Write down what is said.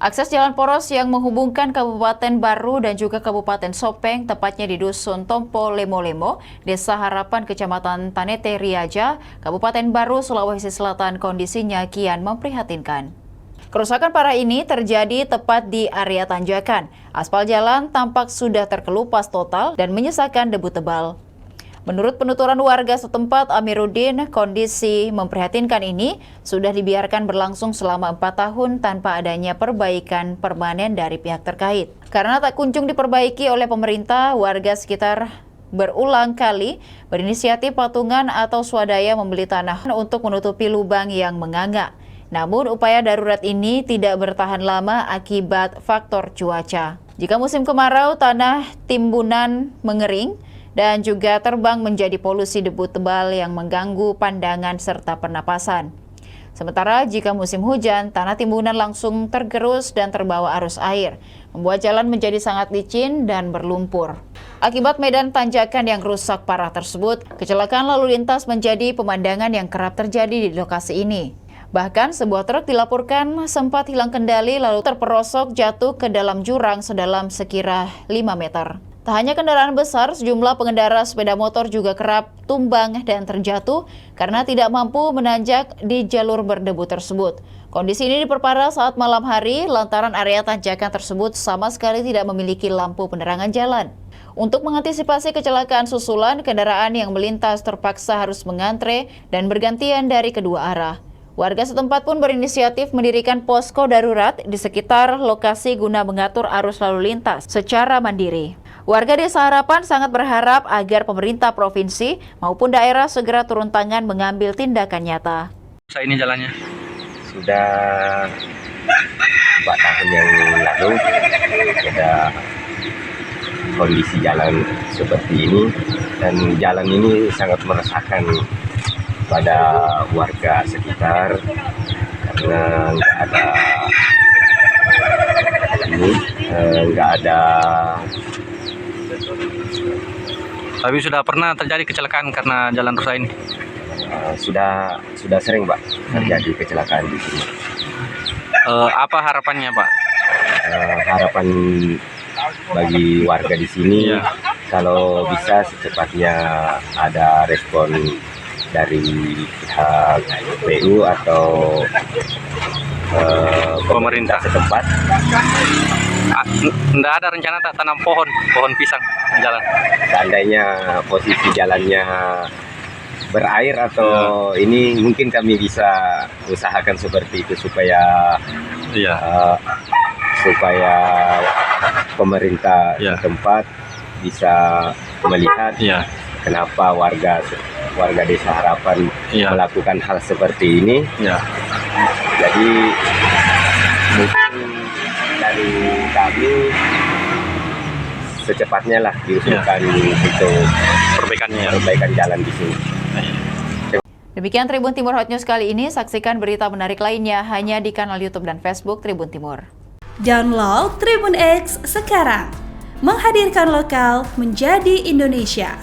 Akses jalan poros yang menghubungkan Kabupaten Baru dan juga Kabupaten Sopeng, tepatnya di Dusun Tompo Lemo-Lemo, Desa Harapan, Kecamatan Tanete Riaja, Kabupaten Baru, Sulawesi Selatan, kondisinya kian memprihatinkan. Kerusakan parah ini terjadi tepat di area tanjakan. Aspal jalan tampak sudah terkelupas total dan menyisakan debu tebal. Menurut penuturan warga setempat, Amiruddin, kondisi memprihatinkan ini sudah dibiarkan berlangsung selama 4 tahun tanpa adanya perbaikan permanen dari pihak terkait. Karena tak kunjung diperbaiki oleh pemerintah, warga sekitar berulang kali berinisiatif patungan atau swadaya membeli tanah untuk menutupi lubang yang menganga. Namun upaya darurat ini tidak bertahan lama akibat faktor cuaca. Jika musim kemarau, tanah timbunan mengering dan juga terbang menjadi polusi debu tebal yang mengganggu pandangan serta pernapasan. Sementara jika musim hujan, tanah timbunan langsung tergerus dan terbawa arus air, membuat jalan menjadi sangat licin dan berlumpur. Akibat medan tanjakan yang rusak parah tersebut, kecelakaan lalu lintas menjadi pemandangan yang kerap terjadi di lokasi ini. Bahkan sebuah truk dilaporkan sempat hilang kendali lalu terperosok jatuh ke dalam jurang sedalam sekira 5 meter. Tak hanya kendaraan besar, sejumlah pengendara sepeda motor juga kerap tumbang dan terjatuh karena tidak mampu menanjak di jalur berdebu tersebut. Kondisi ini diperparah saat malam hari lantaran area tanjakan tersebut sama sekali tidak memiliki lampu penerangan jalan. Untuk mengantisipasi kecelakaan susulan, kendaraan yang melintas terpaksa harus mengantre dan bergantian dari kedua arah. Warga setempat pun berinisiatif mendirikan posko darurat di sekitar lokasi guna mengatur arus lalu lintas secara mandiri. Warga Desa Harapan sangat berharap agar pemerintah provinsi maupun daerah segera turun tangan mengambil tindakan nyata. Ini jalannya sudah 4 tahun yang lalu ada kondisi jalan seperti ini, dan jalan ini sangat meresahkan pada warga sekitar karena nggak ada. Tapi sudah pernah terjadi kecelakaan karena jalan rusak ini? Sudah sering, Pak, terjadi kecelakaan di sini. Apa harapannya, Pak? Harapan bagi warga di sini, kalau bisa secepatnya ada respon dari pihak PU atau pemerintah setempat. Tidak ada rencana tak tanam pohon pisang di jalan? Seandainya posisi jalannya berair atau ini, mungkin kami bisa usahakan seperti itu supaya supaya pemerintah setempat bisa melihat kenapa warga Desa Harapan melakukan hal seperti ini. Jadi mungkin dari kami secepatnya lah diusulkan untuk perbaikan jalan di sini. Demikian Tribun Timur Hot News kali ini. Saksikan berita menarik lainnya hanya di kanal YouTube dan Facebook Tribun Timur. Download Tribun X sekarang, menghadirkan lokal menjadi Indonesia.